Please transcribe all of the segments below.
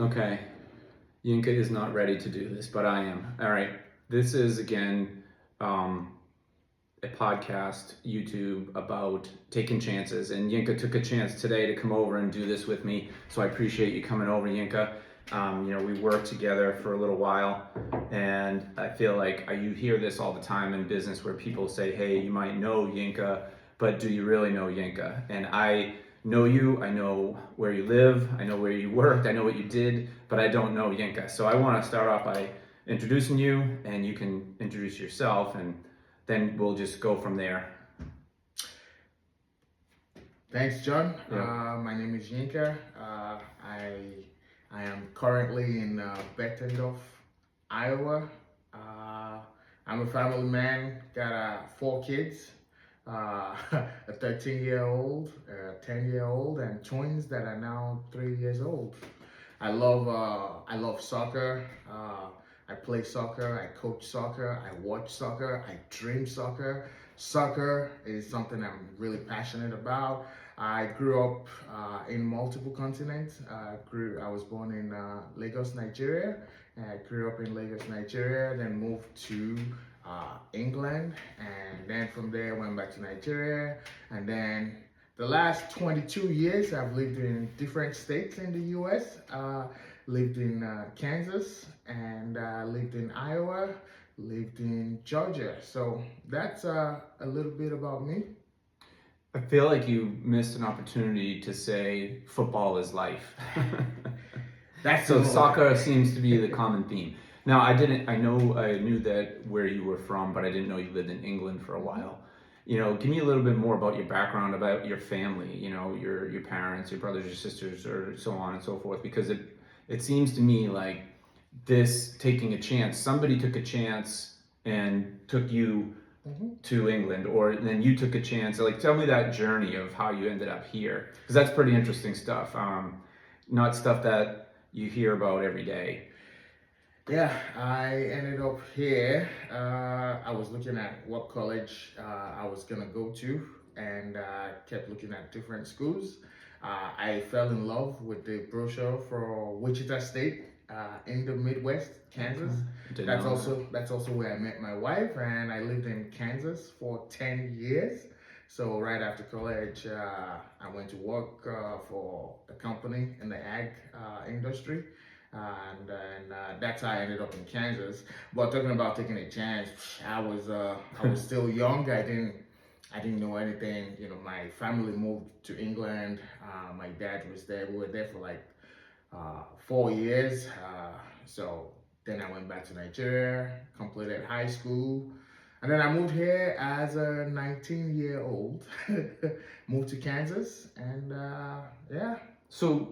Okay, Yinka is not ready to do this, but I am. All right, this is again um, a podcast, YouTube about taking chances, and Yinka took a chance today to come over and do this with me. So I appreciate you coming over, Yinka. We worked together for a little while, and I feel like you hear this all the time in business where people say, "Hey, you might know Yinka, but do you really know Yinka?" And I know you, I know where you live, I know where you worked, I know what you did, but I don't know Yinka. So I want to start off by introducing you, and you can introduce yourself, and then we'll just go from there. Thanks, John. Yep. My name is Yinka. I am currently in Bettendorf, Iowa. Uh, I'm a family man. Got four kids, a 13-year-old, a 10-year-old, and twins that are now 3 years old. I love soccer. I play soccer. I coach soccer. I watch soccer. I dream soccer. Soccer is something I'm really passionate about. I grew up in multiple continents. I was born in Lagos, Nigeria. I grew up in Lagos, Nigeria. Then moved to England, and then from there went back to Nigeria, and then the last 22 years, I've lived in different states in the U.S. Lived in Kansas, and lived in Iowa, lived in Georgia. So that's a little bit about me. I feel like you missed an opportunity to say football is life. That's So the soccer seems to be the common theme. Now, I knew that where you were from, but I didn't know you lived in England for a while. Give me a little bit more about your background, about your family, your parents, your brothers, your sisters, or so on and so forth, because it seems to me like this taking a chance, somebody took a chance and took you to England, or then you took a chance. Like, tell me that journey of how you ended up here, because that's pretty interesting stuff. Not stuff that you hear about every day. Yeah, I ended up here. I was looking at what college I was gonna go to, and kept looking at different schools. I fell in love with the brochure for Wichita State in the Midwest, Kansas. Okay. Didn't That's know also that's also where I met my wife, and I lived in Kansas for 10 years. So right after college, I went to work for a company in the ag industry, and then that's how I ended up in Kansas. But talking about taking a chance, I was still young. I didn't know anything. My family moved to England. My dad was there. We were there for like 4 years. So then I went back to Nigeria, completed high school, and then I moved here as a 19-year-old. Moved to Kansas, and yeah. So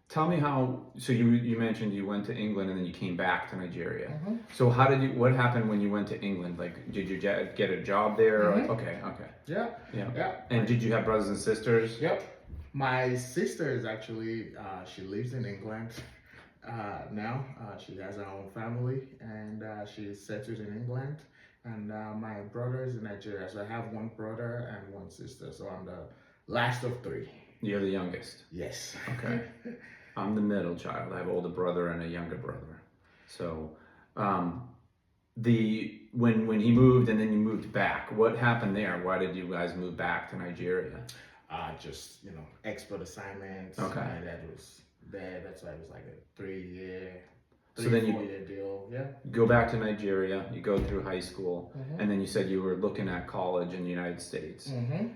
tell me how. So you mentioned you went to England and then you came back to Nigeria. Mm-hmm. So how did you? What happened when you went to England? Like, did you get a job there? Like, Mm-hmm. okay, Yeah, yeah. yeah. And did you have brothers and sisters? Yep. My sister is actually, she lives in England now. She has her own family, and she is settled in England. And my brother is in Nigeria. So I have one brother and one sister. So I'm the last of three. You're the youngest. Yes. Okay. I'm the middle child. I have an older brother and a younger brother. So, um, when he moved and then you moved back, what happened there? Why did you guys move back to Nigeria? Just expert assignments. Okay. My dad was there. That's why it was like a 3 year, So three then you 4 year deal. Yeah. go back to Nigeria, you go through high school, Mm-hmm. and then you said you were looking at college in the United States. Mm-hmm.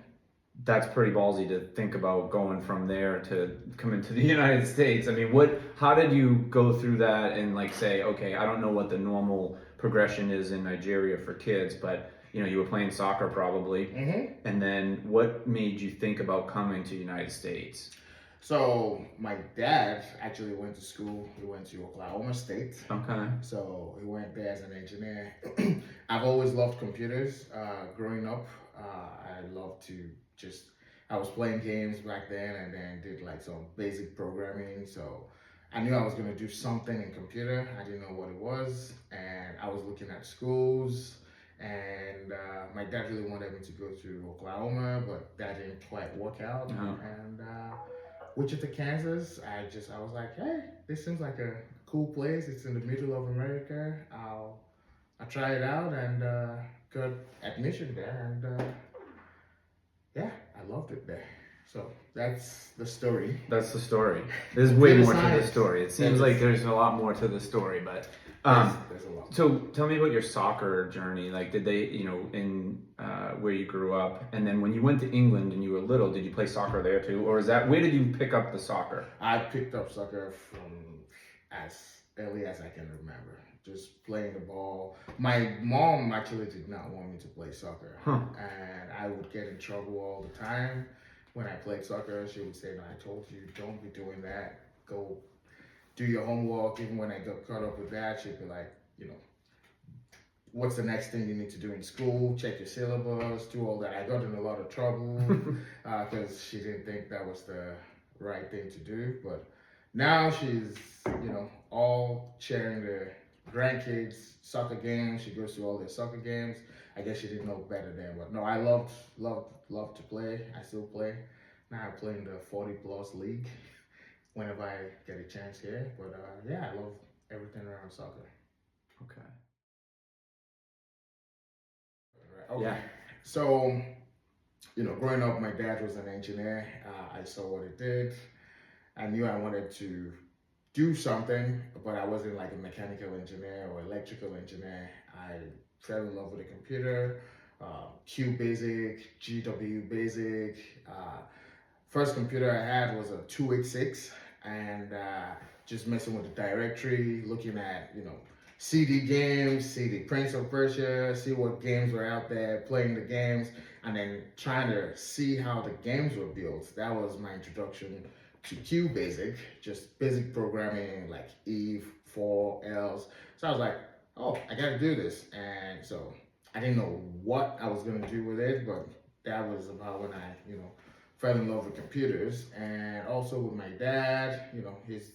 That's pretty ballsy to think about going from there to coming to the United States. I mean, how did you go through that and like say, okay, I don't know what the normal progression is in Nigeria for kids, but you were playing soccer probably. Mm-hmm. And then what made you think about coming to the United States? So my dad actually went to school. He went to Oklahoma State. Okay. So he went there as an engineer. I've always loved computers. Growing up, I loved to just. I was playing games back then, and then did like some basic programming. So I knew I was gonna do something in computer. I didn't know what it was, and I was looking at schools. And my dad really wanted me to go to Oklahoma, but that didn't quite work out. Uh-huh. And Wichita, Kansas. I was like, hey, this seems like a cool place. It's in the middle of America. I try it out and got admission there, and yeah, I loved it there. So that's the story. That's the story. There's way Computer more to the science. story. It seems like there's a lot more to the story, but There's a lot. so tell me about your soccer journey. Like, did they, in where you grew up, and then when you went to England and you were little, did you play soccer there too, or is that where did you pick up the soccer? I picked up soccer from as early as I can remember. Just playing the ball. My mom actually did not want me to play soccer, Huh. and I would get in trouble all the time when I played soccer. She would say, "No, I told you, don't be doing that. Go do your homework." Even when I got caught up with that, she'd be like, what's the next thing you need to do in school? Check your syllabus, do all that. I got in a lot of trouble because she didn't think that was the right thing to do. But now she's, all sharing the grandkids soccer games. She goes to all their soccer games. I guess she didn't know better then. But no, I loved to play. I still play. Now I play in the 40 plus league whenever I get a chance here. But yeah, I love everything around soccer. Okay. Okay. Yeah. So, growing up, my dad was an engineer. I saw what he did. I knew I wanted to do something, but I wasn't like a mechanical engineer or electrical engineer. I fell in love with a computer, Q Basic, GW Basic. First computer I had was a 286, and just messing with the directory, looking at, CD games, see the Prince of Persia, see what games were out there, playing the games, and then trying to see how the games were built. That was my introduction to Q Basic, just basic programming like Eve, for, else. So I was like, oh, I gotta do this. And so I didn't know what I was gonna do with it, but that was about when I, fell in love with computers, and also with my dad, he's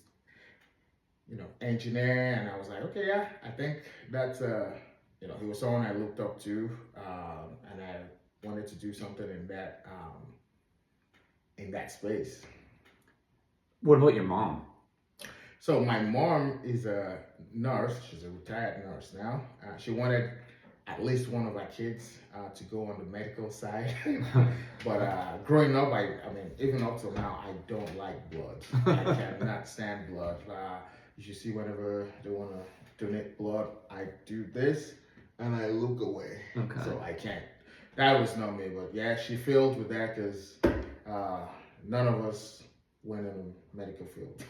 engineer, and I was like, okay, yeah, I think that's he was someone I looked up to, and I wanted to do something in that space. What about your mom? So my mom is a nurse. She's a retired nurse now. She wanted at least one of our kids to go on the medical side. But growing up, I mean, even up till now, I don't like blood. I cannot stand blood. You should see whenever they want to donate blood, I do this and I look away. Okay. So I can't. That was not me. But yeah, she failed with that because none of us went in the medical field.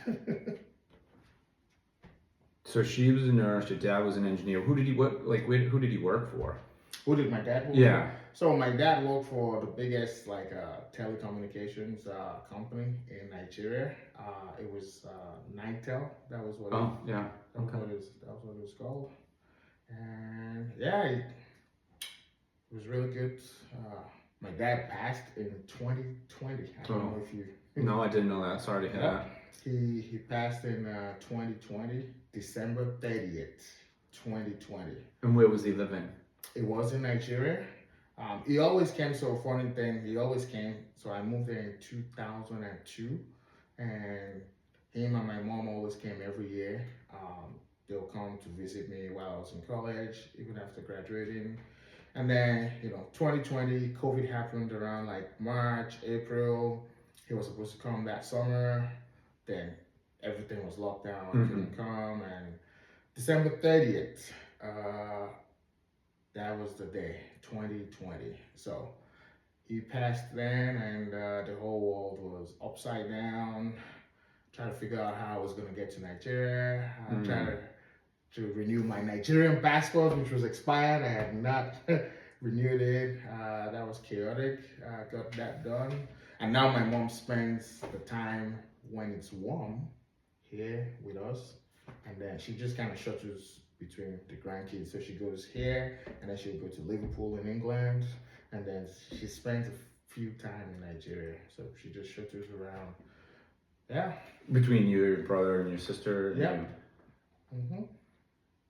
So she was a nurse. Your dad was an engineer. Who did he work? Who did he work for? Who did my dad work Yeah. for? So my dad worked for the biggest telecommunications company in Nigeria. It was Nitel. That was what. Oh, yeah. That was Okay. that was what it was called. And yeah, it was really good. My dad passed in 2020. I don't know if you. No, I didn't know that. Sorry to hear that. He passed in 2020, December 30th, 2020. And where was he living? It was in Nigeria. He always came, so funny thing, he always came. So I moved there in 2002, and him and my mom always came every year. They'll come to visit me while I was in college, even after graduating. And then, 2020, COVID happened around like March, April. He was supposed to come that summer. Then everything was locked down, couldn't come. And December 30th, that was the day, 2020. So he passed then, and the whole world was upside down. Trying to figure out how I was going to get to Nigeria. Trying to renew my Nigerian passport, which was expired. I had not renewed it. That was chaotic. Got that done. And now my mom spends the time when it's warm here with us. And then she just kind of shuttles between the grandkids. So she goes here, and then she'll go to Liverpool in England. And then she spends a few time in Nigeria. So she just shuttles around. Yeah. Between you, your brother, and your sister? Yeah.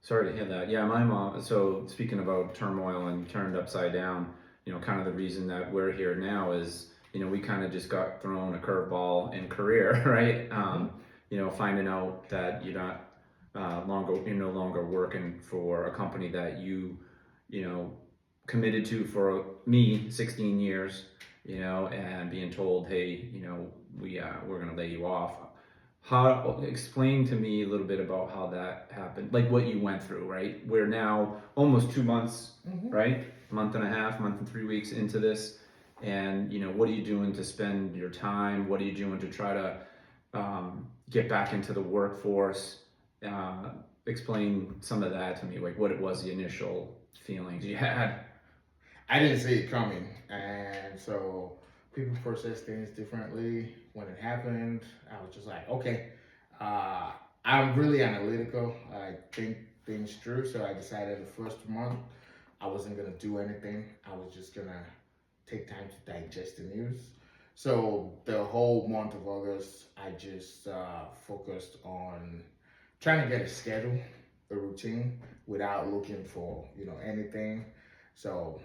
Sorry to hear that. Yeah, my mom, so speaking about turmoil and turned upside down, kind of the reason that we're here now is we kind of just got thrown a curveball in career, right? Mm-hmm. Finding out that you're no longer working for a company that you know, committed to for me 16 years, and being told, hey, we're gonna lay you off. How explain to me a little bit about how that happened, like what you went through, right? We're now almost 2 months, Mm-hmm. right? Month and a half, month and 3 weeks into this, and what are you doing to spend your time? What are you doing to try to get back into the workforce? Uh, Explain some of that to me, like what it was, the initial feelings you had. I didn't see it coming, and so people process things differently. When it happened, I was just like, okay, uh, I'm really analytical. I think things through, so I decided the first month I wasn't gonna do anything. I was just gonna take time to digest the news. So the whole month of August, I just focused on trying to get a schedule, a routine, without looking for anything. So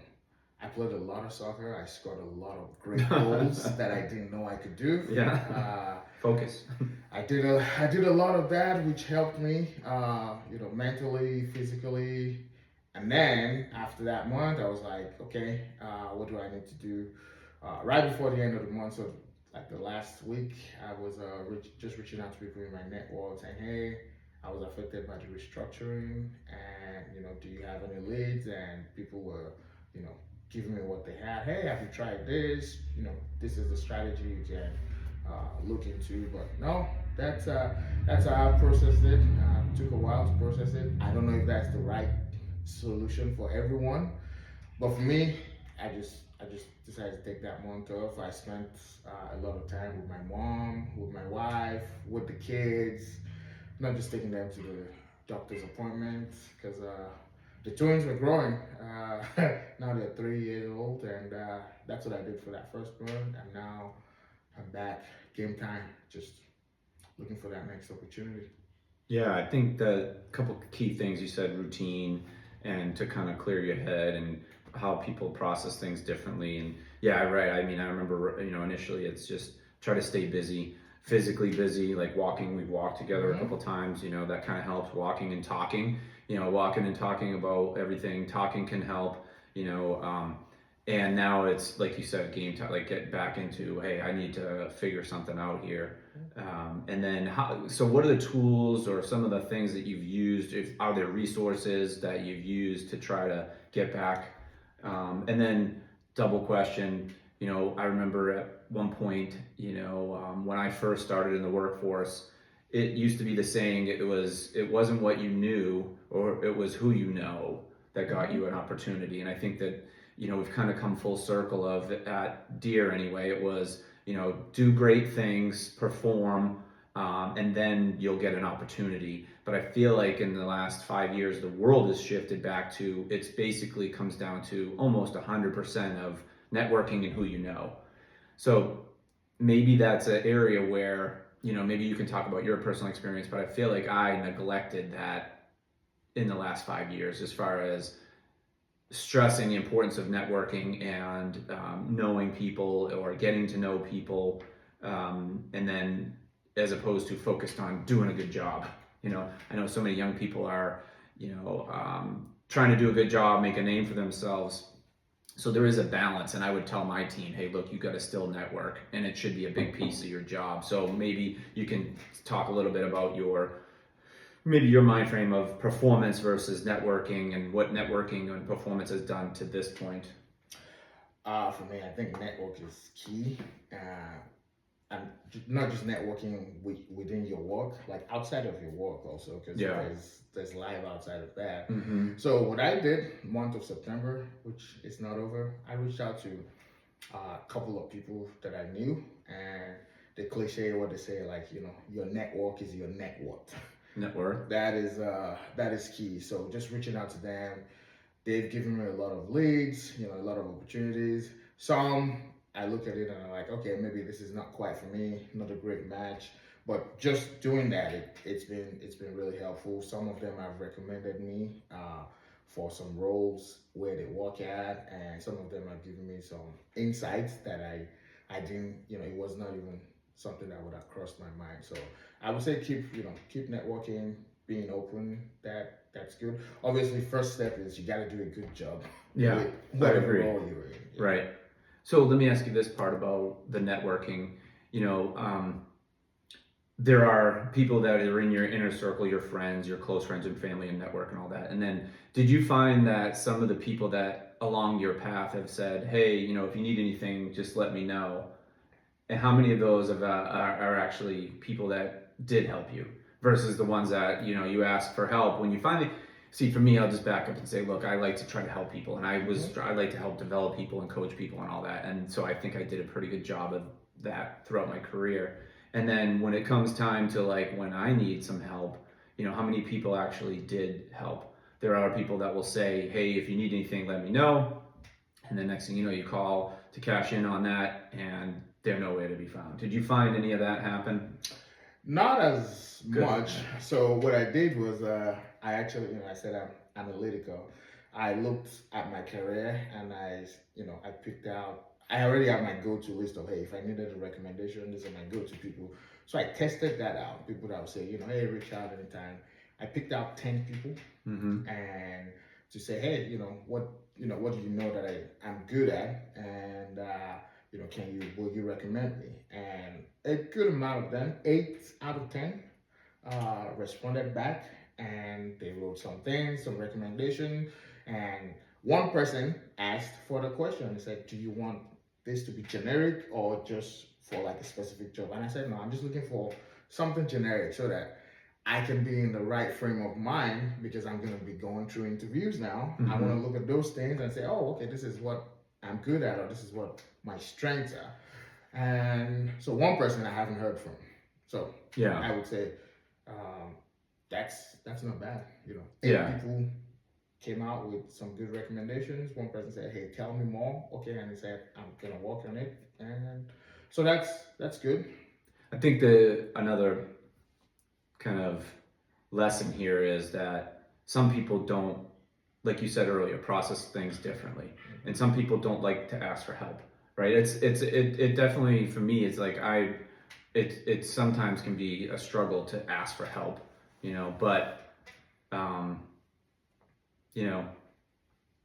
I played a lot of soccer. I scored a lot of great goals that I didn't know I could do. Yeah. Focus. I did a lot of that, which helped me, mentally, physically. And then after that month, I was like, okay, what do I need to do? Right before the end of the month, so like the last week, I was just reaching out to people in my network saying, hey, I was affected by the restructuring, and do you have any leads? And people were, you know, giving me what they had. Hey, have you tried this? This is the strategy you can look into. But no, that's how I processed it. Took a while to process it. I don't know if that's the right solution for everyone, but for me, I just decided to take that month off. I spent a lot of time with my mom, with my wife, with the kids, not just taking them to the doctor's appointments because the twins were growing. Now they're 3 years old, and that's what I did for that first month. And now I'm back, game time, just looking for that next opportunity. Yeah, I think the couple key things you said, routine and to kind of clear your head and how people process things differently. And yeah, right. I mean, I remember, initially it's just try to stay busy, physically busy, like walking. We've walked together a Mm-hmm. couple times, that kind of helps. Walking and talking, walking and talking about everything. Talking can help, and now it's like you said, game time, like get back into, hey, I need to figure something out here. And then, so what are the tools or some of the things that you've used? If are there resources that you've used to try to get back? And then, double question. I remember at one point, when I first started in the workforce, it used to be the saying it wasn't what you knew, or it was who you know that got Mm-hmm. you an opportunity. And I think that we've kind of come full circle of at Deer anyway. It was do great things, perform, and then you'll get an opportunity. But I feel like in the last 5 years, the world has shifted back to it's basically comes down to almost 100% of networking and who you know. So maybe that's an area where, maybe you can talk about your personal experience, but I feel like I neglected that in the last 5 years as far as stressing the importance of networking and knowing people or getting to know people, and then as opposed to focused on doing a good job. I know so many young people are, trying to do a good job, make a name for themselves. So there is a balance, and I would tell my team, hey, look, you got to still network, and it should be a big piece of your job. So maybe you can talk a little bit about your mind frame of performance versus networking and what networking and performance has done to this point. For me, I think network is key. And not just networking within your work, like outside of your work also, because Yeah. there's life outside of that. Mm-hmm. So what I did, month of September, which is not over, I reached out to a couple of people that I knew, and the cliche what they say, like your network is your net worth. Network. That is key. So just reaching out to them, they've given me a lot of leads, a lot of opportunities. Some I look at it and I'm like, okay, maybe this is not quite for me, not a great match. But just doing that, it's been really helpful. Some of them have recommended me for some roles where they work at, and some of them have given me some insights that I I didn't, it was not even something that would have crossed my mind. So I would say keep networking, being open. That's good. Obviously, first step is you got to do a good job Yeah, with I whatever agree. role you're in. Right. So let me ask you this part about the networking. You know, there are people that are in your inner circle, your friends, your close friends and family and network and all that. And then did you find that some of the people that along your path have said, hey, if you need anything, just let me know? And how many of those are actually people that did help you versus the ones that, you ask for help when you finally see? For me, I'll just back up and say, look, I like to try to help people, and I like to help develop people and coach people and all that. And so I think I did a pretty good job of that throughout my career. And then when it comes time to like when I need some help, how many people actually did help? There are people that will say, hey, if you need anything, let me know. And then next thing you know, you call to cash in on that, and they're nowhere to be found. Did you find any of that happen? Not as Good. much. So what I did was I actually, I said I'm analytical. I looked at my career and I picked out. I already have my go-to list of, hey, if I needed a recommendation, these are my go-to people. So I tested that out. People that would say, hey, reach out anytime. I picked out 10 people Mm-hmm. and to say, hey, what do you know that I'm good at, and will you recommend me? And a good amount of them, 8 out of 10, responded back, and they wrote some things, some recommendation, and one person asked for the question and said, do you want this to be generic or just for like a specific job? And I said, no, I'm just looking for something generic so that I can be in the right frame of mind because I'm going to be going through interviews now. I want to look at those things and say, oh, okay, this is what I'm good at, or this is what my strengths are. And so one person I haven't heard from. So Yeah. I would say that's not bad. Eight Yeah. people came out with some good recommendations. One person said, hey, tell me more. Okay, and he said, I'm gonna work on it. And so that's good. I think another kind of lesson here is that some people don't, like you said earlier, process things differently, and some people don't like to ask for help. Right? It definitely, for me, it's like it sometimes can be a struggle to ask for help, but um, you know,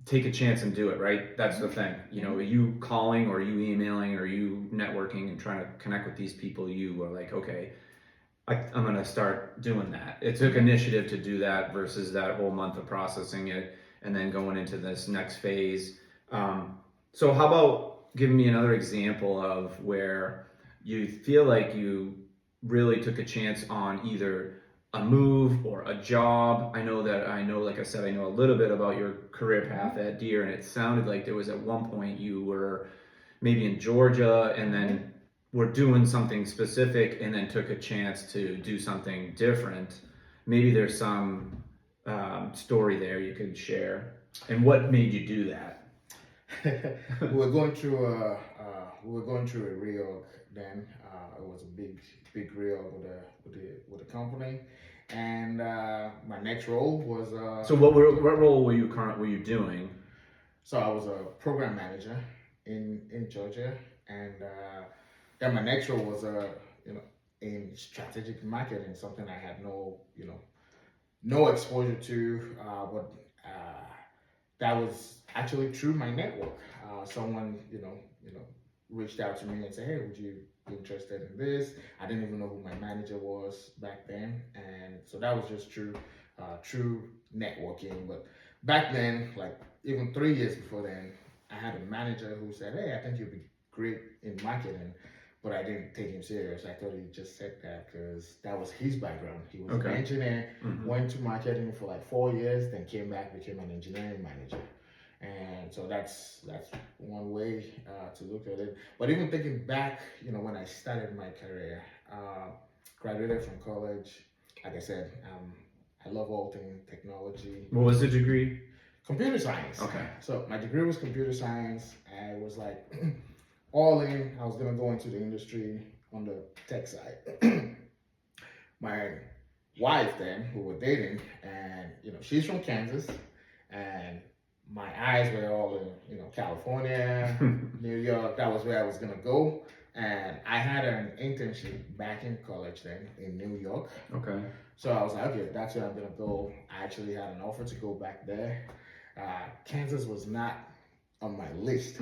take a chance and do it, right? That's the thing. Are you calling or are you emailing or are you networking and trying to connect with these people? You are like, okay, I'm going to start doing that. It took initiative to do that versus that whole month of processing it and then going into this next phase. So how about giving me another example of where you feel like you really took a chance on either a move or a job? Like I said, I know a little bit about your career path at Deere, and it sounded like there was at one point you were maybe in Georgia and then were doing something specific and then took a chance to do something different. Maybe there's some story there you could share, and what made you do that? we were going through a reorg then. It was a big reorg with the company, and my next role was. So what role were you doing? So I was a program manager in Georgia, and then my next role was in strategic marketing, something I had no exposure to, but that was actually through my network. Someone reached out to me and said, "Hey, would you be interested in this?" I didn't even know who my manager was back then, and so that was just true networking. But back then, like even 3 years before then, I had a manager who said, "Hey, I think you'd be great in marketing." But I didn't take him serious. I thought he just said that because that was his background. He was an engineer, went to marketing for like 4 years, then came back, became an engineering manager. And so that's one way to look at it. But even thinking back, when I started my career, graduated from college, like I said, I love all things technology. What was the degree? Computer science. Okay. So my degree was computer science. I was like all in. I was gonna go into the industry on the tech side. My wife then, who we're dating, and she's from Kansas, and my eyes were all in California, New York. That was where I was gonna go. And I had an internship back in college then in New York. Okay. So I was like, okay, that's where I'm gonna go. I actually had an offer to go back there. Kansas was not on my list.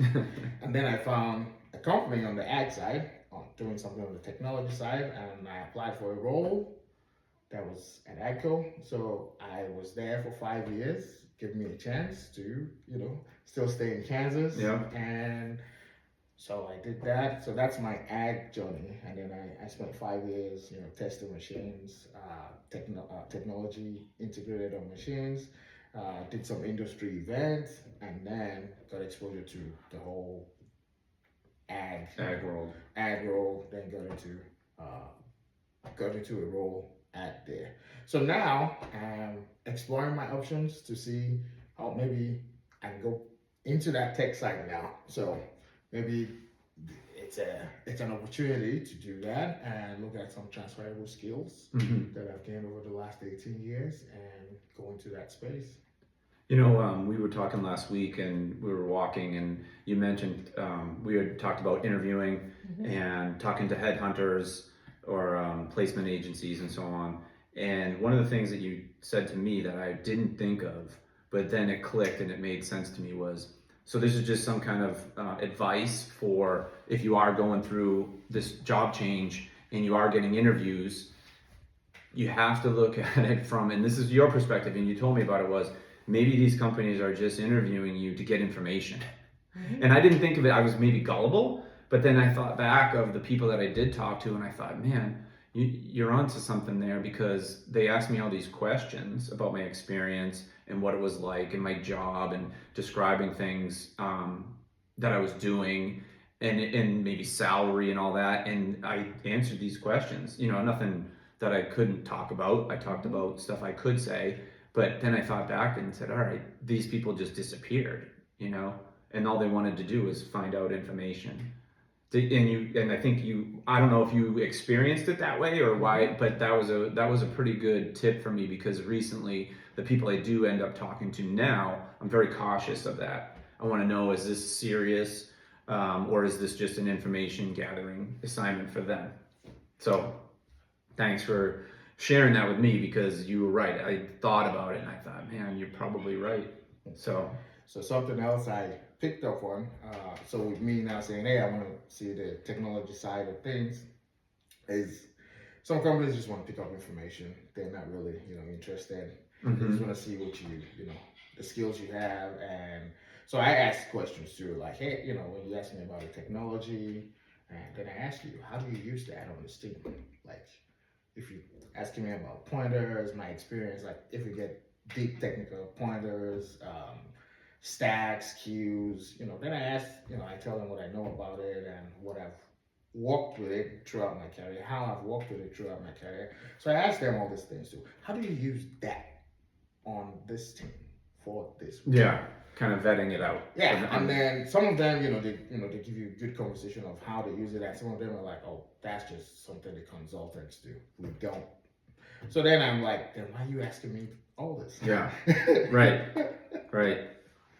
And then I found a company on the ag side, doing something on the technology side, and I applied for a role that was at AGCO. So I was there for 5 years, give me a chance to, still stay in Kansas. Yeah. And so I did that. So that's my ag journey. And then I spent 5 years, testing machines, technology integrated on machines, did some industry events, and then got exposure to the whole Ag world. ag role, then got into a role at there. So now I'm exploring my options to see how maybe I can go into that tech side now. So maybe it's an opportunity to do that and look at some transferable skills that I've gained over the last 18 years and go into that space. We were talking last week and we were walking and you mentioned we had talked about interviewing and talking to headhunters or placement agencies and so on. And one of the things that you said to me that I didn't think of, but then it clicked and it made sense to me was, so this is just some kind of advice for if you are going through this job change and you are getting interviews, you have to look at it from, and this is your perspective, and you told me about it, was maybe these companies are just interviewing you to get information. And I didn't think of it, I was maybe gullible, but then I thought back of the people that I did talk to and I thought, man, you're onto something there, because they asked me all these questions about my experience and what it was like in my job and describing things that I was doing and maybe salary and all that. And I answered these questions, nothing that I couldn't talk about. I talked about stuff I could say, but then I thought back and said, all right, these people just disappeared, and all they wanted to do was find out information. And I think I don't know if you experienced it that way or why, but that was a pretty good tip for me, because recently the people I do end up talking to now, I'm very cautious of that. I want to know, is this serious, or is this just an information gathering assignment for them? So thanks for sharing that with me, because you were right. I thought about it and I thought, man, you're probably right. So something else I picked up on, so with me now saying, hey, I want to see the technology side of things, is some companies just want to pick up information. They're not really, interested. They just want to see what the skills you have. And so I asked questions too, like, hey, when you ask me about the technology, and then I ask you, how do you use that on this team? Like, if you asking me about pointers, my experience, like if you get deep technical pointers, stacks, queues, then I ask, I tell them what I know about it and what I've worked with it throughout my career, how I've worked with it throughout my career. So I ask them all these things too. How do you use that on this team for this? Yeah, kind of vetting it out. Yeah, and then some of them, they give you a good conversation of how to use it, and some of them are like, oh, that's just something the consultants do. We don't. So then I'm like, then why are you asking me all this? Yeah, right.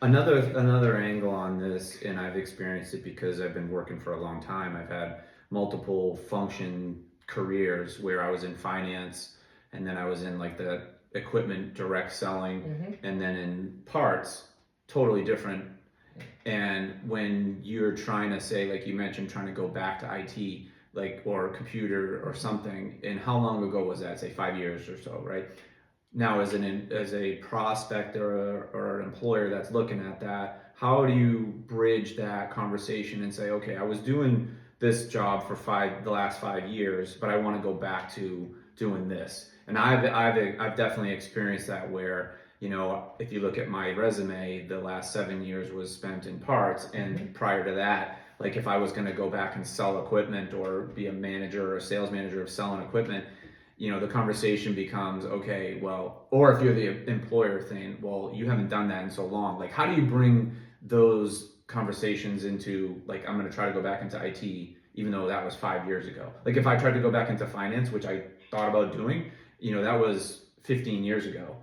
Another angle on this, and I've experienced it because I've been working for a long time. I've had multiple function careers where I was in finance, and then I was in like the equipment direct selling, and then in parts, totally different. And when you're trying to say, like you mentioned, trying to go back to IT, like, or computer or something, and how long ago was that? Say 5 years or so, right? Now, as a prospect or an employer that's looking at that, how do you bridge that conversation and say, okay, I was doing this job for the last 5 years, but I want to go back to doing this. And I've definitely experienced that where, if you look at my resume, the last 7 years was spent in parts, and prior to that, like if I was going to go back and sell equipment or be a manager or a sales manager of selling equipment, the conversation becomes, okay, well, or if you're the employer saying, well, you haven't done that in so long. Like, how do you bring those conversations into, like, I'm going to try to go back into IT, even though that was 5 years ago. Like, if I tried to go back into finance, which I thought about doing, that was 15 years ago.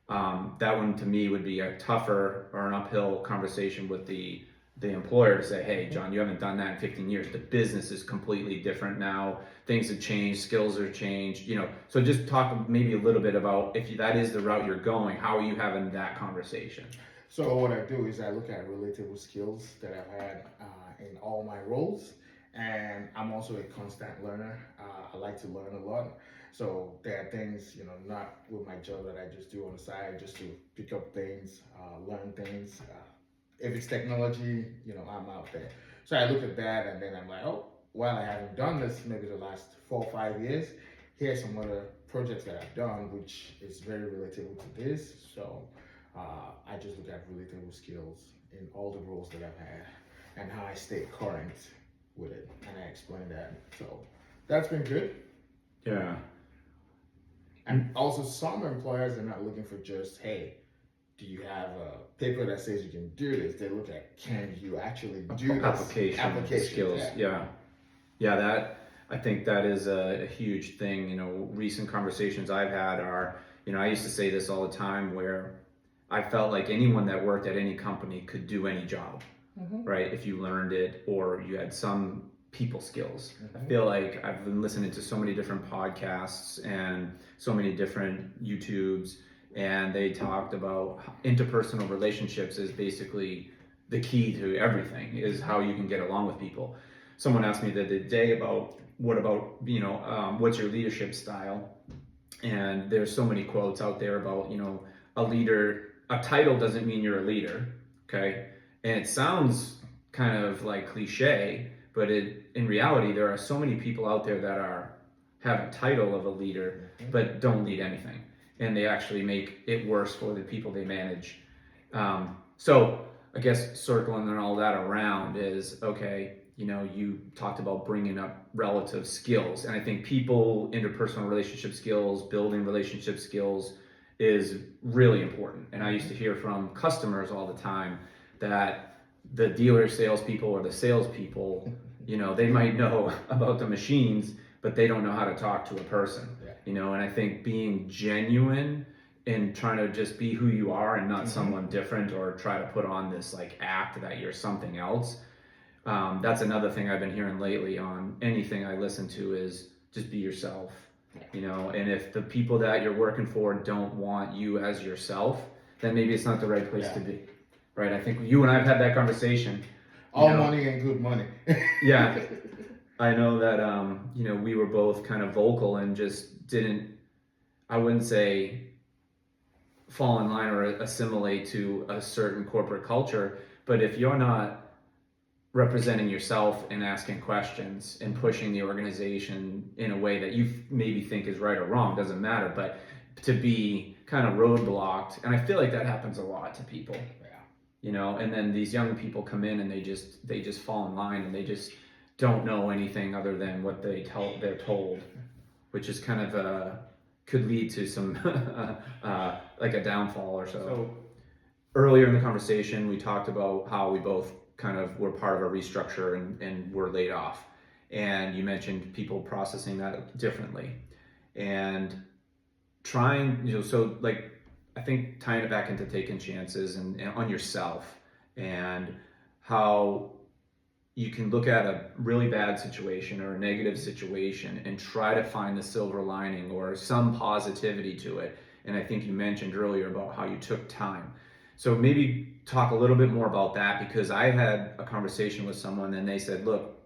That one to me would be a tougher or an uphill conversation with the the employer to say, hey, John, you haven't done that in 15 years. The business is completely different now. Things have changed, skills are changed, you know. So just talk maybe a little bit about if that is the route you're going, how are you having that conversation? So what I do is I look at relatable skills that I've had in all my roles, and I'm also a constant learner. I like to learn a lot. So there are things, you know, not with my job that I just do on the side, just to pick up things, learn things. If it's technology, you know, I'm out there. So I look at that, and then I'm like, oh, while I haven't done this maybe the last 4 or 5 years, here's some other projects that I've done, which is very relatable to this. So I just look at relatable skills in all the roles that I've had and how I stay current with it. And I explain that. So that's been good. Yeah. And also, some employers are not looking for just, hey, do you have a paper that says you can do this? They look at, can you actually do this? Application skills. Yeah, that I think that is a huge thing. You know, recent conversations I've had are, you know, I used to say this all the time where I felt like anyone that worked at any company could do any job, right? If you learned it or you had some people skills. I feel like I've been listening to so many different podcasts and so many different YouTubes, and they talked about interpersonal relationships is basically the key to everything, is how you can get along with people. Someone asked me the other day about what about, you know, what's your leadership style? And there's so many quotes out there about, you know, a leader, a title doesn't mean you're a leader, okay? And it sounds kind of like cliche, but in reality, there are so many people out there that have a title of a leader, but don't lead anything. And they actually make it worse for the people they manage. So I guess circling and all that around is, okay, you know, you talked about bringing up relative skills. And I think people, interpersonal relationship skills, building relationship skills is really important. And I used to hear from customers all the time that the dealer salespeople or the salespeople, you know, they might know about the machines, but they don't know how to talk to a person, you know. And I think being genuine and trying to just be who you are and not someone different or try to put on this like act that you're something else. That's another thing I've been hearing lately on anything I listen to is just be yourself, you know. And if the people that you're working for don't want you as yourself, then maybe it's not the right place to be, right? I think you and I've had that conversation. All money and good money. Yeah. I know that, you know, we were both kind of vocal and just didn't, I wouldn't say fall in line or assimilate to a certain corporate culture, but if you're not representing yourself and asking questions and pushing the organization in a way that you maybe think is right or wrong, doesn't matter, but to be kind of roadblocked. And I feel like that happens a lot to people, you know. And then these young people come in and they just fall in line and they just don't know anything other than what they're told, which is kind of could lead to some like a downfall or so. So earlier in the conversation, we talked about how we both kind of were part of a restructure and were laid off. And you mentioned people processing that differently and trying, you know, so like, I think tying it back into taking chances and on yourself and how you can look at a really bad situation or a negative situation and try to find the silver lining or some positivity to it. And I think you mentioned earlier about how you took time. So maybe talk a little bit more about that, because I had a conversation with someone and they said, look,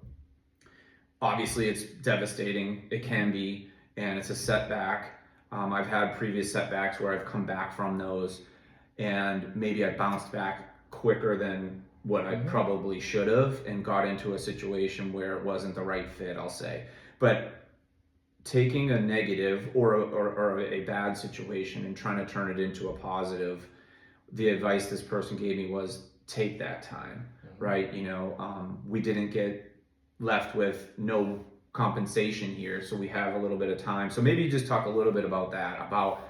obviously it's devastating, it can be, and it's a setback. I've had previous setbacks where I've come back from those and maybe I bounced back quicker than what I probably should have and got into a situation where it wasn't the right fit, I'll say. But taking a negative or a bad situation and trying to turn it into a positive, the advice this person gave me was take that time, right? You know, we didn't get left with no compensation here, so we have a little bit of time. So maybe just talk a little bit about that, about,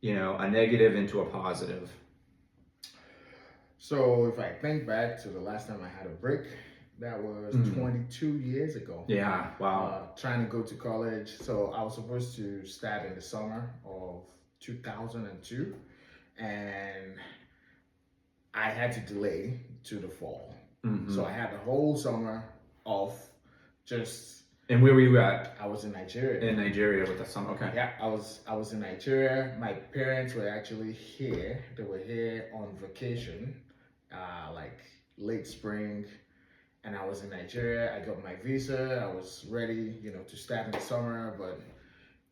you know, a negative into a positive. So if I think back to the last time I had a break, that was 22 years ago. Yeah, wow. Trying to go to college. So I was supposed to start in the summer of 2002, and I had to delay to the fall. So Mm-hmm. I had the whole summer off. Just And where were you at? I was in Nigeria. In Nigeria with the summer. Okay. Yeah, I was in Nigeria. My parents were actually here. They were here on vacation, like late spring, and I was in Nigeria. I got my visa. I was ready, to start in the summer, but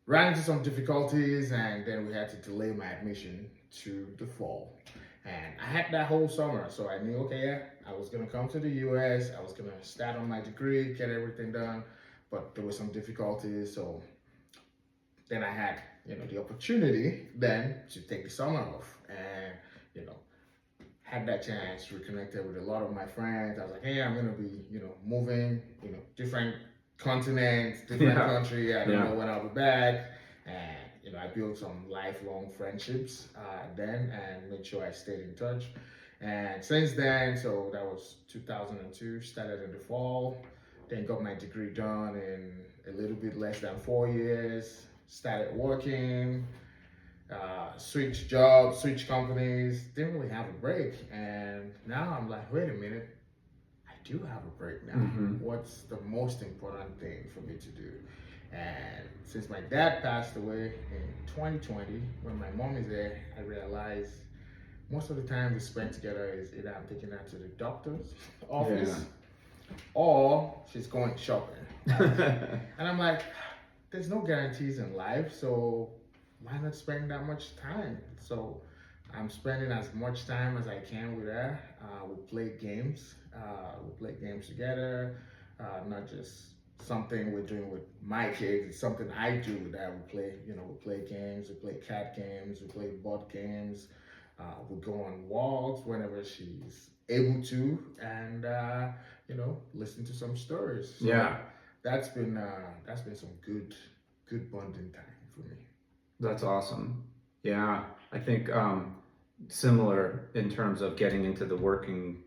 ran into some difficulties, and then we had to delay my admission to the fall. And I had that whole summer, so I knew, okay, yeah, I was gonna come to the US. I was gonna start on my degree, get everything done, but there were some difficulties, so then I had, the opportunity then to take the summer off, and you know, had that chance, reconnected with a lot of my friends. I was like, hey, I'm gonna be, moving, different continents, different Yeah. country. I don't Yeah. know when I'll be back, and I built some lifelong friendships then, and made sure I stayed in touch. And since then, so that was 2002. Started in the fall, then got my degree done in a little bit less than 4 years. Started working, switch jobs, switch companies, didn't really have a break. And now I'm like, wait a minute, I do have a break now. Mm-hmm. What's the most important thing for me to do? And since my dad passed away in 2020, when my mom is there, I realized most of the time we spend together is either I'm taking her to the doctor's office or she's going shopping. And I'm like, there's no guarantees in life, so why not spend that much time? So I'm spending as much time as I can with her. We play games. We play games together. Not just something we're doing with my kids. It's something I do with her. We play, we play games. We play cat games. We play board games. We go on walks whenever she's able to, and listen to some stories. So Yeah. that's been some good bonding time for me. That's awesome. Yeah. I think similar in terms of getting into the working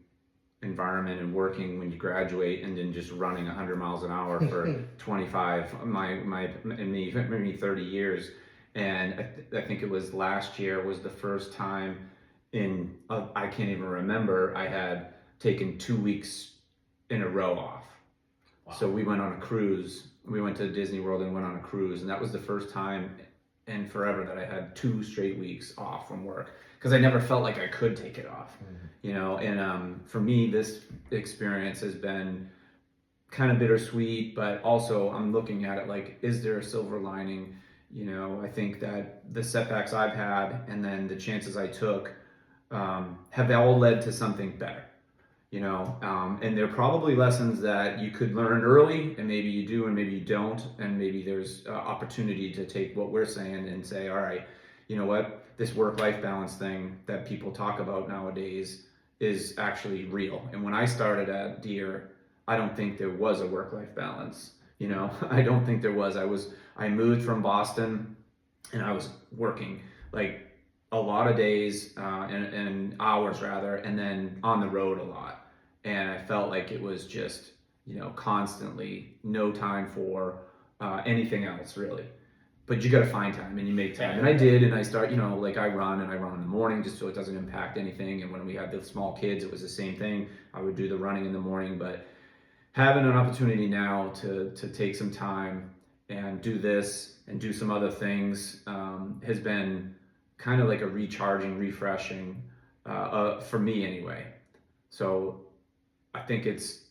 environment and working when you graduate and then just running 100 miles an hour for 25 maybe 30 years. And I think it was last year was the first time in I can't even remember I had taken 2 weeks in a row off. Wow. So we went on a cruise. We went to Disney World and went on a cruise, and that was the first time in forever that I had 2 straight weeks off from work because I never felt like I could take it off. And for me, this experience has been kind of bittersweet, but also I'm looking at it like, is there a silver lining? I think that the setbacks I've had and then the chances I took have all led to something better. And they're probably lessons that you could learn early, and maybe you do and maybe you don't, and maybe there's opportunity to take what we're saying and say, all right, you know what, this work-life balance thing that people talk about nowadays is actually real. And when I started at Deere, I don't think there was a work-life balance. I don't think there was. I moved from Boston, and I was working like a lot of days and hours rather, and then on the road a lot. And I felt like it was just, constantly no time for anything else really. But you got to find time and you make time. And I did, and I start, like I run in the morning just so it doesn't impact anything. And when we had the small kids, it was the same thing. I would do the running in the morning, but having an opportunity now to take some time and do this and do some other things has been kind of like a recharging, refreshing for me anyway. So I think it's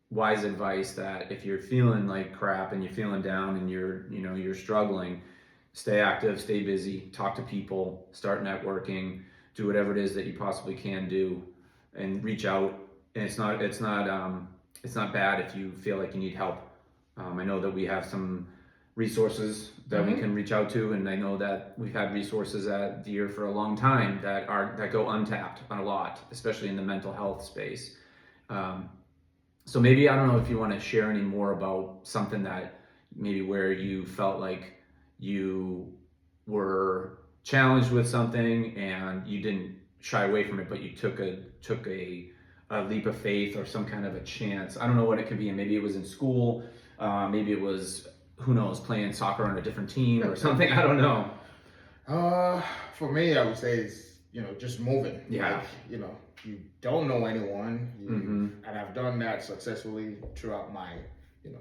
wise advice that if you're feeling like crap and you're feeling down and you're struggling, stay active, stay busy, talk to people, start networking, do whatever it is that you possibly can do, and reach out. And it's not bad if you feel like you need help. I know that we have some resources that we can reach out to, and I know that we've had resources at Deere for a long time that go untapped a lot, especially in the mental health space. So maybe, I don't know if you want to share any more about something that maybe where you felt like you were challenged with something and you didn't shy away from it, but you took a leap of faith or some kind of a chance. I don't know what it could be. And maybe it was in school. Maybe it was, who knows, playing soccer on a different team or something. I don't know. For me, I would say it's just moving. Yeah. Like, you don't know anyone. Mm-hmm. And I've done that successfully throughout you know,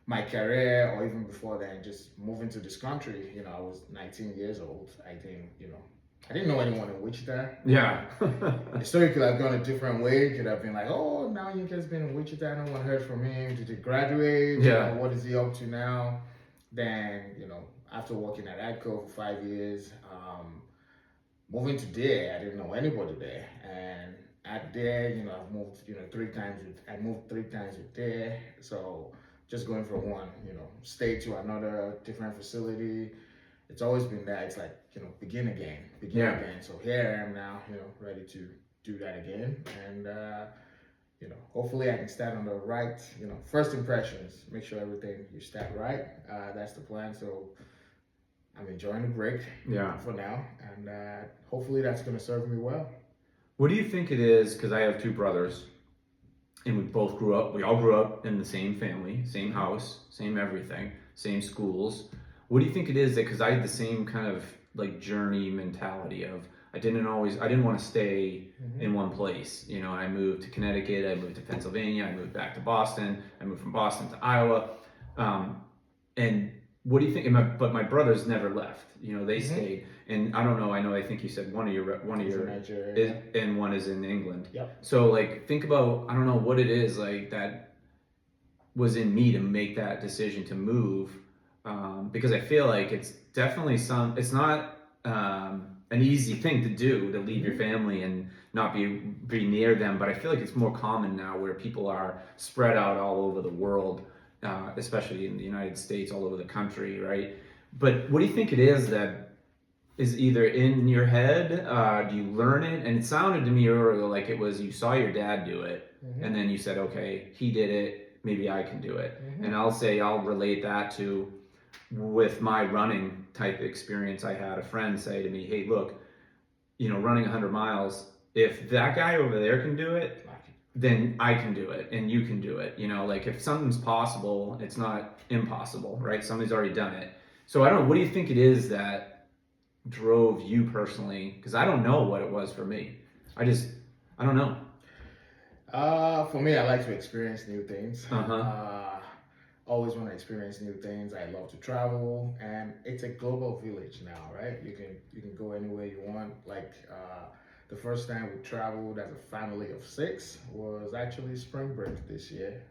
my career, or even before then, just moving to this country. I was 19 years old. I didn't know anyone in Wichita. Yeah. The story could have gone a different way. It could have been like, oh, now Yinka's been in Wichita. No one heard from him. Did he graduate? Yeah. What is he up to now? Then, after working at ADCO for 5 years, moving to there, I didn't know anybody there. And at there, I've moved, three times I moved 3 times with there. So just going from one, state to another, different facility. It's always been that. It's like, begin again. So here I am now, ready to do that again. And, hopefully I can start on the right, first impressions, make sure everything you start right. That's the plan. So I'm enjoying the break for now. And hopefully that's going to serve me well. What do you think it is? Because I have two brothers, and we all grew up in the same family, same house, same everything, same schools. What do you think it is that, because I had the same kind of like journey mentality of, I didn't want to stay in one place. I moved to Connecticut, I moved to Pennsylvania, I moved back to Boston, I moved from Boston to Iowa. And what do you think? But my brothers never left. They stayed. And I don't know. I think you said one of your Nigeria, and one is in England. Yep. So like, think about, I don't know what it is like that was in me to make that decision to move, because I feel like it's definitely it's not an easy thing to do, to leave your family and not be near them. But I feel like it's more common now, where people are spread out all over the world. Especially in the United States, all over the country, right? But what do you think it is that is either in your head? Do you learn it? And it sounded to me earlier like it was you saw your dad do it, and then you said, okay, he did it, maybe I can do it. And I'll relate that to, with my running type experience. I had a friend say to me, hey, look, running 100 miles, if that guy over there can do it, then I can do it and you can do it. Like if something's possible, it's not impossible, right? Somebody's already done it. So I don't know, what do you think it is that drove you personally? Because I don't know what it was for me. I don't know. For me, I like to experience new things. Always want to experience new things. I love to travel, and it's a global village now, right? You can go anywhere you want. Like, the first time we traveled as a family of 6 was actually spring break this year,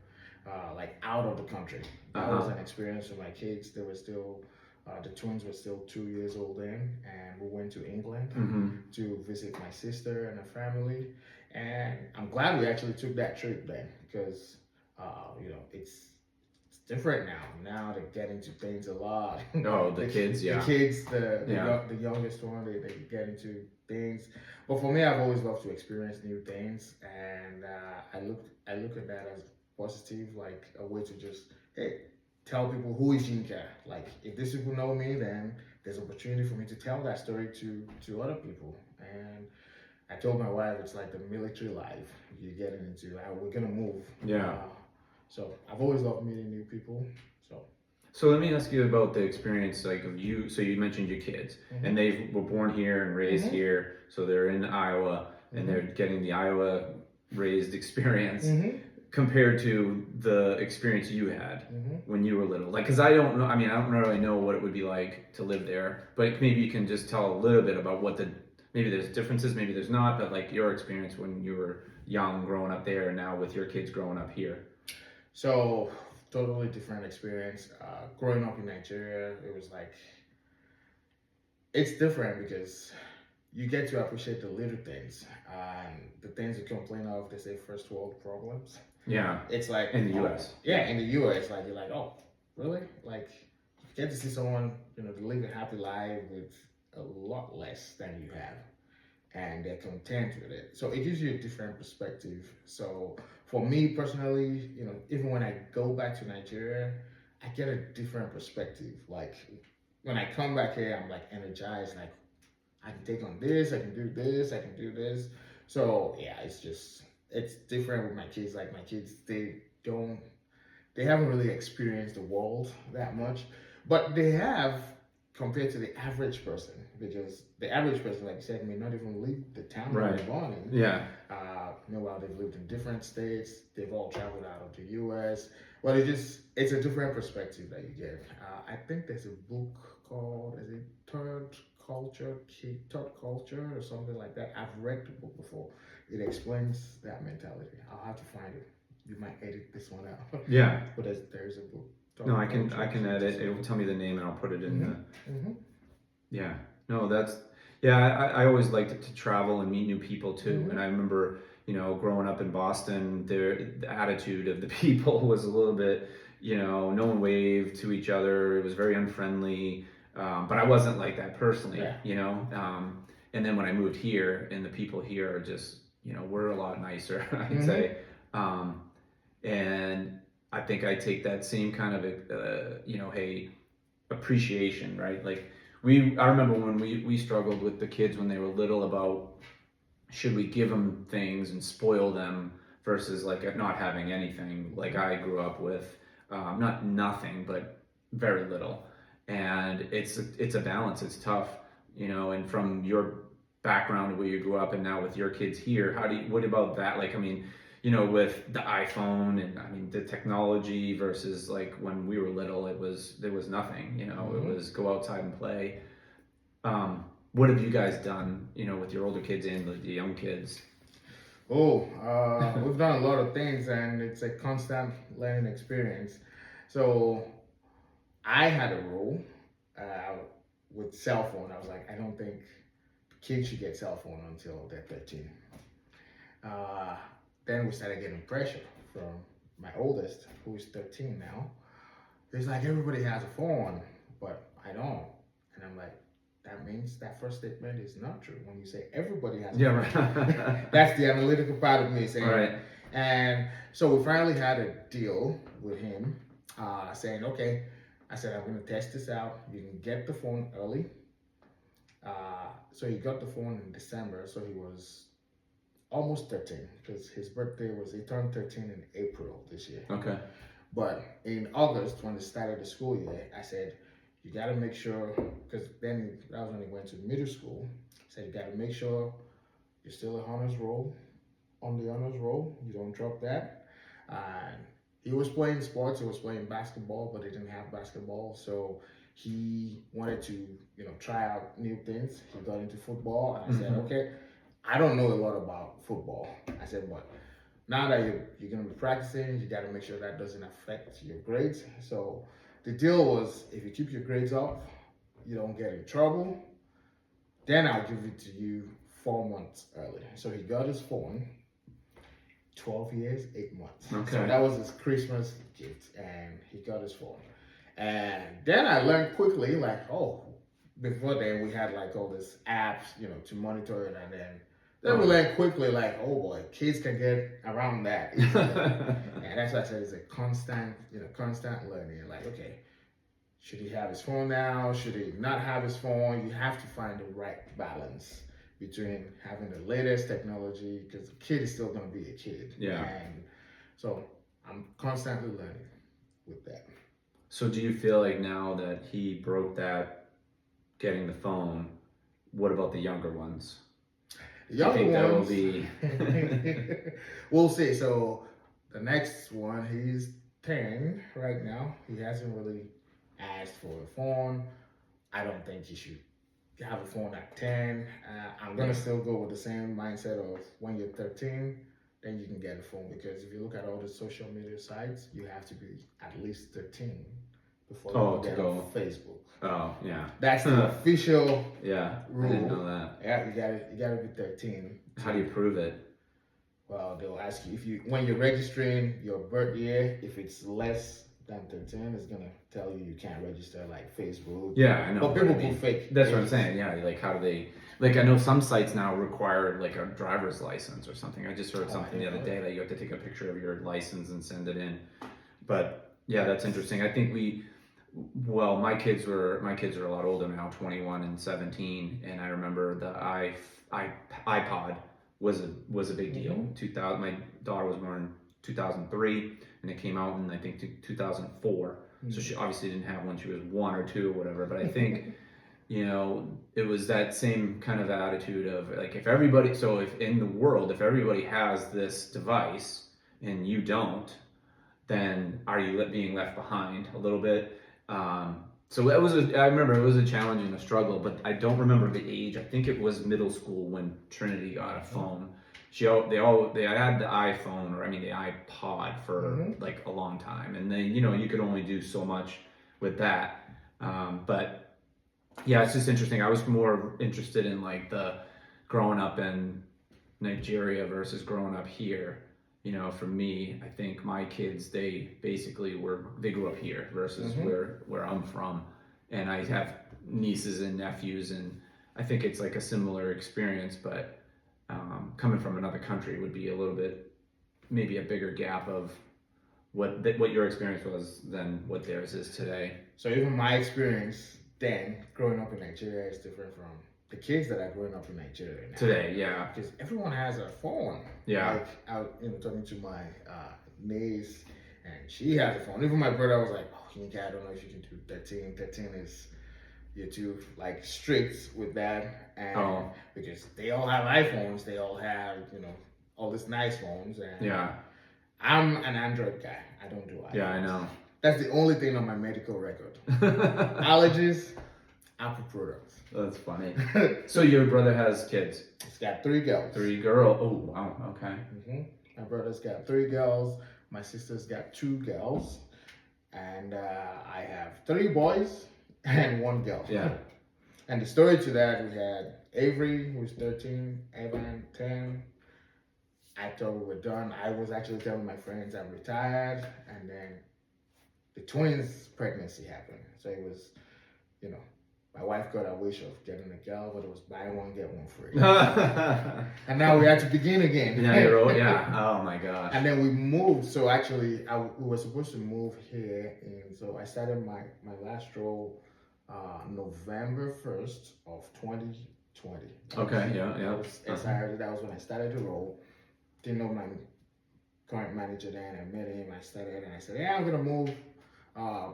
like out of the country. That was an experience for my kids. They were still, the twins were still 2 years old then, and we went to England to visit my sister and her family. And I'm glad we actually took that trip then, because, it's different now. Now they get into things a lot. Oh, the kids, yeah. The kids, the youngest one, they get into things. But for me, I've always loved to experience new things, and I look at that as positive, like a way to just, hey, tell people who is Yinka. Like, if these people know me, then there's opportunity for me to tell that story to other people. And I told my wife, it's like the military life. You're getting into, we're gonna move. Yeah. So I've always loved meeting new people. So let me ask you about the experience, like, of you. So you mentioned your kids, and they were born here and raised here. So they're in Iowa, and they're getting the Iowa raised experience compared to the experience you had when you were little. Like, because I don't know. I mean, I don't really know what it would be like to live there. But maybe you can just tell a little bit about what maybe there's differences, maybe there's not. But like your experience when you were young, growing up there, and now with your kids growing up here. So, totally different experience. Growing up in Nigeria, it was like, it's different because you get to appreciate the little things. The things you complain of, they say first world problems. Yeah. It's like, in the US. Yeah, in the US, like, you're like, oh, really? Like, you get to see someone, live a happy life with a lot less than you have, and they're content with it. So it gives you a different perspective. So for me personally, even when I go back to Nigeria, I get a different perspective. Like, when I come back here, I'm like energized, like, I can take on this, I can do this, I can do this. So yeah, it's different with my kids. Like, my kids, they haven't really experienced the world that much, but they have compared to the average person, because the average person, like you said, may not even leave the town Right. they're born in. Yeah. Meanwhile, they've lived in different states. They've all traveled out of the U.S. Well, it's a different perspective that you get. I think there's a book called, is it Third Culture or something like that. I've read the book before. It explains that mentality. I'll have to find it. You might edit this one out. Yeah. But there's a book. No, I can edit. It will tell me the name and I'll put it in Mm-hmm. Yeah. No, that's yeah. I always liked to travel and meet new people too. Mhm. And I remember, growing up in Boston, the attitude of the people was a little bit, no one waved to each other. It was very unfriendly. But I wasn't like that personally, Yeah. And then when I moved here, and the people here are just, we're a lot nicer, I'd Mhm. say. And I think I take that same kind of, hey, appreciation, right? Like I remember when we struggled with the kids when they were little about should we give them things and spoil them versus like not having anything. Like I grew up with not nothing, but very little, and it's a balance. It's tough, And from your background where you grew up and now with your kids here, what about that? Like, I mean, with the iPhone and I mean the technology versus like when we were little, there was nothing, It was go outside and play. What have you guys done, with your older kids and the young kids? Oh, we've done a lot of things, and it's a constant learning experience. So I had a rule with cell phone. I was like, I don't think kids should get cell phone until they're 13. Uh, then we started getting pressure from my oldest, who's 13 now. He's like, everybody has a phone, but I don't. And I'm like, that means that first statement is not true. When you say everybody has a phone, Right. that's the analytical part of me saying. Right. And so we finally had a deal with him, saying, okay, I said, I'm going to test this out. You can get the phone early. So he got the phone in December, so he was almost 13 because he turned 13 in April this year. Okay. But in August, when they started the school year, I said, you got to make sure, because then that was when he went to middle school. I said, you got to make sure you're still on the honors roll. You don't drop that. He was playing sports. He was playing basketball, but they didn't have basketball. So he wanted to, try out new things. He got into football. And I said, okay, I don't know a lot about football. I said, but now that you're going to be practicing, you got to make sure that doesn't affect your grades. So the deal was, if you keep your grades up, you don't get in trouble, then I'll give it to you 4 months early. So he got his phone, 12 years, 8 months. Okay. So that was his Christmas gift, and he got his phone. And then I learned quickly, like, before then we had like all these apps, to monitor it, and then we learned quickly, like, oh boy, kids can get around that easily. And that's why I said it's a constant learning. Like, okay, should he have his phone now? Should he not have his phone? You have to find the right balance between having the latest technology, because the kid is still going to be a kid. Yeah. And so I'm constantly learning with that. So do you feel like now that he broke that, getting the phone, what about the younger ones? The younger ones, that will be... we'll see. So the next one, he's 10 right now. He hasn't really asked for a phone. I don't think he should have a phone at 10. I'm going to still go with the same mindset of when you're 13, then you can get a phone. Because if you look at all the social media sites, you have to be at least 13 before you can get on Facebook. Oh, yeah. That's the official rule. I didn't know that. Yeah, you gotta be 13. How do you prove it? Well, they'll ask you when you're registering your birth year, if it's less than 13, it's gonna tell you can't register like Facebook. Yeah, I know. But people put fake. That's what I'm saying. Yeah, like how do they? Like I know some sites now require like a driver's license or something. I just heard something the other day that you have to take a picture of your license and send it in. But yeah, that's interesting. I think my kids are a lot older now, 21 and 17, and I remember the iPod was a big deal. 2000, my daughter was born in 2003, and it came out in I think 2004. So she obviously didn't have one. She was 1 or 2 or whatever. But I think, it was that same kind of attitude of like, if in the world, if everybody has this device and you don't, then are you being left behind a little bit? So I remember it was a challenge and a struggle, but I don't remember the age. I think it was middle school when Trinity got a phone. They had the iPhone, or I mean the iPod for like a long time, and then you could only do so much with that. But yeah, it's just interesting. I was more interested in like the growing up in Nigeria versus growing up here. For me, I think my kids, they grew up here versus where I'm from. And I have nieces and nephews, and I think it's like a similar experience, but coming from another country would be a little bit, maybe a bigger gap of what your experience was than what theirs is today. So even my experience then, growing up in Nigeria, is different from the kids that are growing up in Nigeria now. Today, yeah. Because everyone has a phone. Yeah. Like, I was talking to my niece, and she has a phone. Even my brother was like, oh, Yinka, I don't know if you can do 13. 13 is, you're too, like, strict with that. And because they all have iPhones, they all have, all these nice phones. And Yeah. I'm an Android guy. I don't do iPhones. Yeah, I know. That's the only thing on my medical record. Allergies, Apple products. That's funny. So your brother has kids? He's got 3 girls. 3 girls. Oh, wow. Okay. My brother's got 3 girls. My sister's got 2 girls. And I have 3 boys and 1 girl. Yeah. And the story to that, we had Avery, who's 13, Evan, 10. I thought we were done. I was actually telling my friends I'm retired. And then the twins' pregnancy happened. So it was, my wife got a wish of getting a girl, but it was buy one, get one free. And now we had to begin again. Yeah. Oh my gosh. And then we moved. So actually, we were supposed to move here. And so I started my last role November 1st of 2020. Okay, yeah. That was when I started the role. Didn't know my current manager then. I met him. I started, and I said, yeah, I'm going to move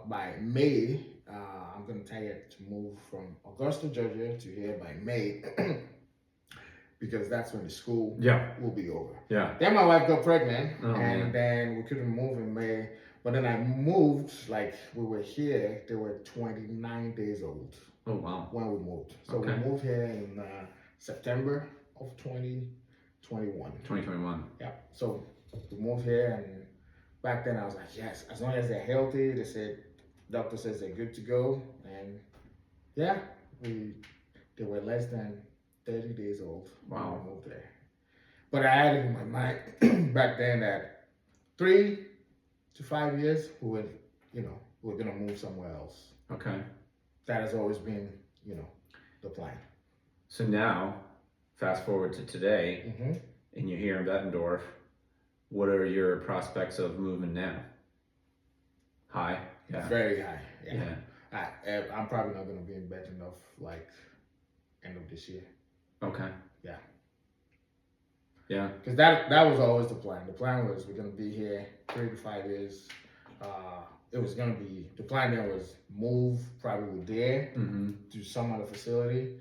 by May. I'm going to target to move from Augusta, Georgia to here by May because that's when the school will be over. Yeah. Then my wife got pregnant then we couldn't move in May. But then I moved, like we were here, they were 29 days old. Oh, wow. When we moved. So we moved here in September of 2021. 2021. Yeah. So we moved here, and back then I was like, yes, as long as they're healthy, doctor says they're good to go. And yeah, they were less than 30 days old when we moved there. But I had in my mind back then that 3 to 5 years we're gonna move somewhere else. Okay. That has always been, the plan. So now, fast forward to today, and you're here in Bettendorf. What are your prospects of moving now? High? Yeah. Very high. Yeah. I'm probably not going to be in Bettendorf like end of this year. Okay. Yeah. Yeah. Because that was always the plan. The plan was we're going to be here 3 to 5 years. It was going to be, the plan there was move probably there to some other facility.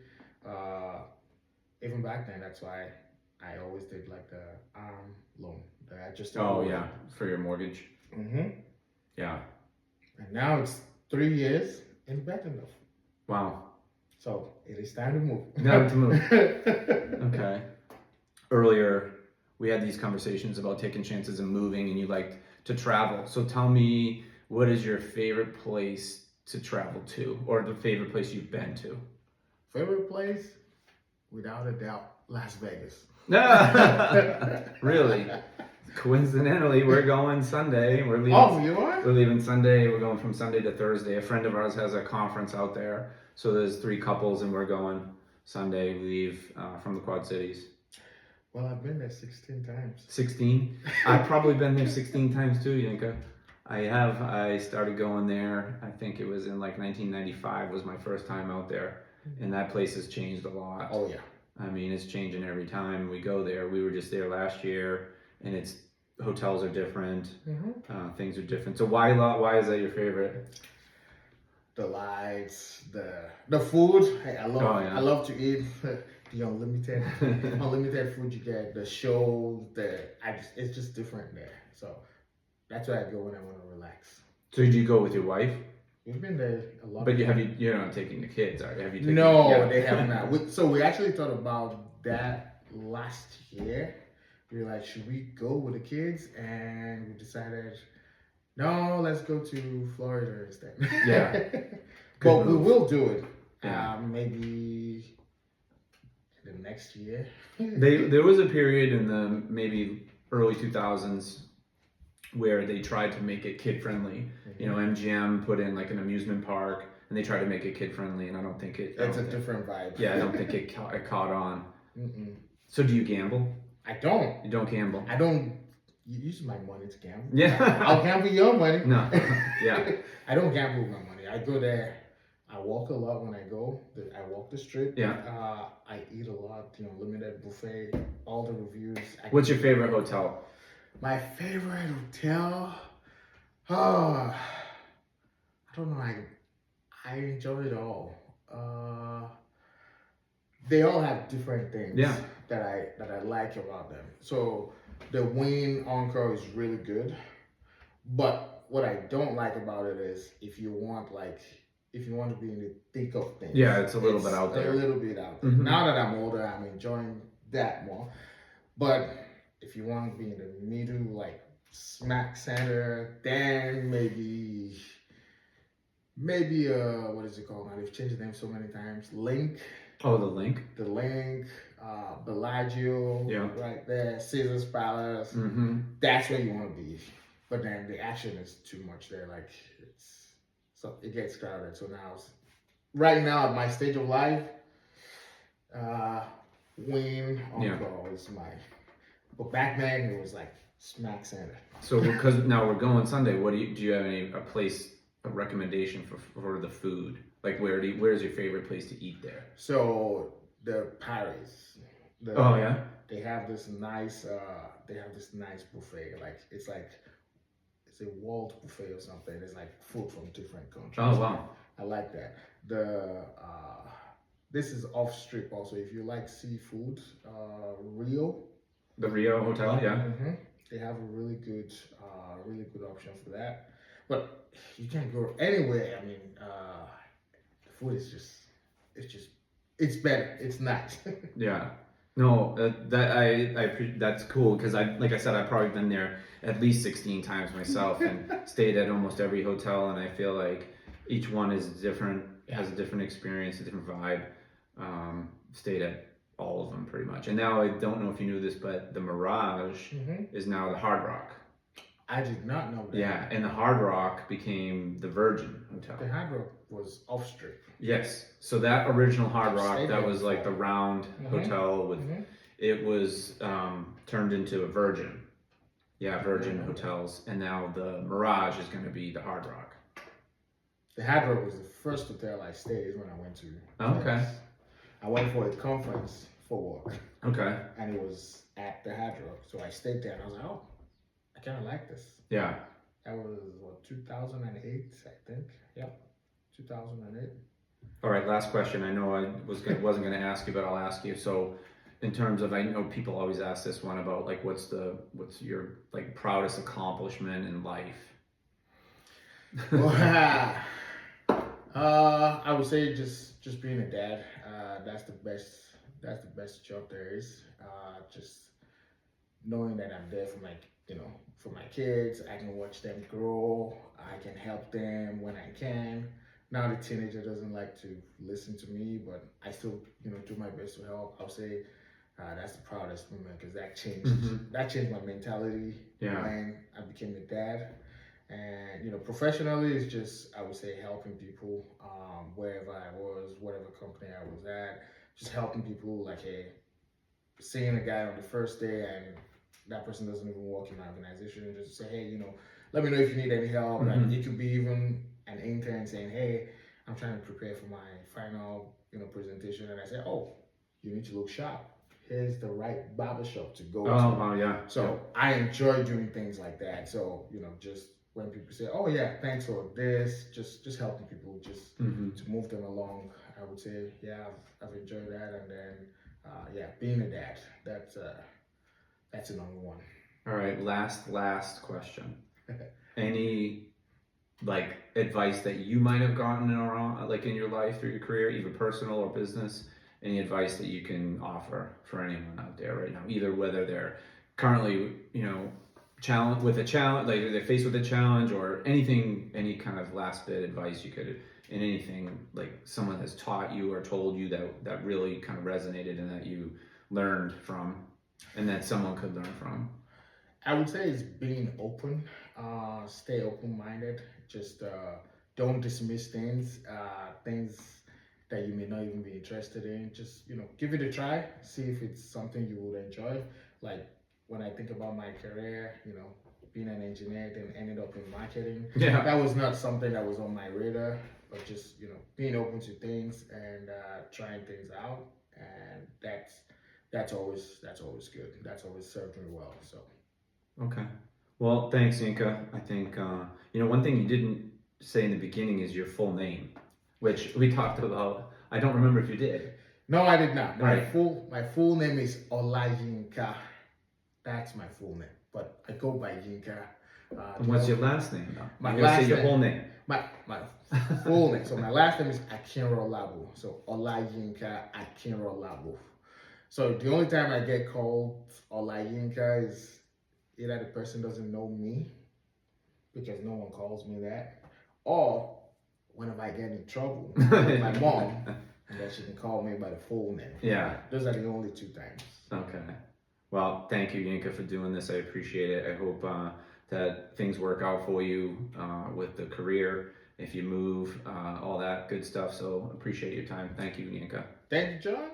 Even back then, that's why I always did like the arm loan. For your mortgage. Yeah. And now it's 3 years in Bettendorf. Wow. So it is time to move. Time to move. Okay. Earlier, we had these conversations about taking chances and moving, and you liked to travel. So tell me, what is your favorite place to travel to, or the favorite place you've been to? Favorite place? Without a doubt, Las Vegas. Really? Coincidentally, we're going Sunday. We're leaving. Oh, you are? We're leaving Sunday. We're going from Sunday to Thursday. A friend of ours has a conference out there, so there's 3 couples, and we're going Sunday. We leave from the Quad Cities. Well, I've been there 16 times. 16? I've probably been there 16 times too, Yinka. I have. I started going there, I think it was in like 1995 was my first time out there. And that place has changed a lot. Oh, yeah. I mean, it's changing every time we go there. We were just there last year, and it's hotels are different, Mm-hmm. things are different. So why is that your favorite? The lights, the food. Hey, Oh I yeah. love to eat the unlimited food you get. The show, it's just different there. So that's where I go when I want to relax. So did you go with your wife? We've been there a lot But of times. you're not taking the kids, are you? Have you taken? No, Yeah. they have not. So we actually thought about that last year. We were like, should we go with the kids? And we decided, no, let's go to Florida instead. Yeah. Good But we move. will do it. Yeah. Maybe the next year. There was a period in the maybe early 2000s where they tried to make it kid friendly. You know, MGM put in like an amusement park and they tried to make it kid friendly, and I don't think it. It's a different vibe. Yeah, I don't think it caught on. Mm-mm. So do you gamble? I don't. You don't gamble? I don't. You use my money to gamble. Yeah. I'll gamble your money. No. Yeah. I don't gamble with my money. I go there. I walk a lot when I go. I walk the strip. Yeah. I eat a lot. You know, limited buffet. All the reviews. What's your favorite hotel? My favorite hotel. Oh, I don't know. I enjoy it all. They all have different things. Yeah. That I like about them. So the Wynn Encore is really good, but what I don't like about it is if you want to be in the thick of things. Yeah, it's a little bit out there. A little bit out there. Mhm. Now that I'm older, I'm enjoying that more. But if you want to be in the middle, like smack center, then maybe what is it called now? They've changed the name so many times. Link. Oh, the Link. The Link, Bellagio, Yeah. right there, Caesar's Palace. Mm-hmm. That's where you want to be. But then the action is too much there. Like it gets crowded. So right now at my stage of life, Wynn Encore is my. But back then it was like smack center. So because now we're going Sunday, do you have a recommendation for the food? Like where's your favorite place to eat there? So the Paris. Oh yeah. They have this nice buffet. It's a world buffet or something. It's like food from different countries. Oh wow. I like that. This is off strip also. If you like seafood, Rio. The Rio Hotel, yeah. Mm-hmm. They have a really good option for that. But you can't go anywhere. I mean, the food is it's better. It's nice. Yeah. No, that's cool because like I said, I've probably been there at least 16 times myself and stayed at almost every hotel, and I feel like each one is different, has a different experience, a different vibe. Stayed at all of them pretty much, and now I don't know if you knew this, but the Mirage is now the Hard Rock. I did not know that. Yeah, and the Hard Rock became the Virgin Hotel. The Hard Rock was off strip. Yes. So that original Hard Rock, that was like the round hotel with, it was turned into a Virgin. Yeah, Virgin Hotels. And now the Mirage is going to be the Hard Rock. The Hard Rock was the first hotel I stayed when I went to. Okay. I went for a conference for work. Okay. And it was at the Hard Rock. So I stayed there and I was like, oh, I kind of like this. Yeah. That was 2008, I think. Yep, 2008. All right, last question. I know I wasn't going to ask you, but I'll ask you. So, in terms of, I know people always ask this one about like, what's your like proudest accomplishment in life? I would say just being a dad. That's the best job there is. Just knowing that I'm there for my kids. I can watch them grow. I can help them when I can. Now the teenager doesn't like to listen to me, but I still do my best to help. I'll say that's the proudest moment because that changed my mentality when I became a dad. And professionally, it's just, I would say, helping people wherever I was, whatever company I was at, just helping people. Like, hey, seeing a guy on the first day and that person doesn't even work in my organization, and just say, hey, let me know if you need any help. Like, it could be even an intern saying, hey, I'm trying to prepare for my final presentation, and I say, oh, you need to look sharp. here's the right barbershop to go Oh, to. wow, yeah. So I enjoy doing things like that. So, just when people say, "Oh yeah, thanks for this," just helping people, just Hmm. to move them along. I would say, yeah, I've enjoyed that, and then yeah, being a dad, that's a number one. All right, last question. Any like advice that you might have gotten like in your life through your career, either personal or business? Any advice that you can offer for anyone out there right now, either whether they're currently, challenge with a challenge, like they're faced with a challenge, or anything, any kind of last bit advice you could, in anything like someone has taught you or told you that really kind of resonated and that you learned from, and that someone could learn from. I would say it's being open, stay open minded, just don't dismiss things that you may not even be interested in. Just, give it a try, see if it's something you would enjoy. Like when I think about my career, being an engineer, then ended up in marketing. Yeah. That was not something that was on my radar, but just, being open to things and trying things out. And that's always good. That's always served me well. So. Okay. Well, thanks, Yinka. I think one thing you didn't say in the beginning is your full name, which we talked about. I don't remember if you did. No, I did not. My Right. full name is Yinka. That's my full name, but I go by Yinka. And what's your last name, though? My You're gonna last say your name. whole name. My full name. So my last name is Akinrolabu. So Yinka Akinrolabu. So the only time I get called Yinka is either the person doesn't know me because no one calls me that, or whenever I get in trouble with my mom, and then she can call me by the full name. Yeah. Those are the only two times. Okay. Well, thank you, Yinka, for doing this. I appreciate it. I hope that things work out for you with the career, if you move, all that good stuff. So appreciate your time. Thank you, Yinka. Thank you, John.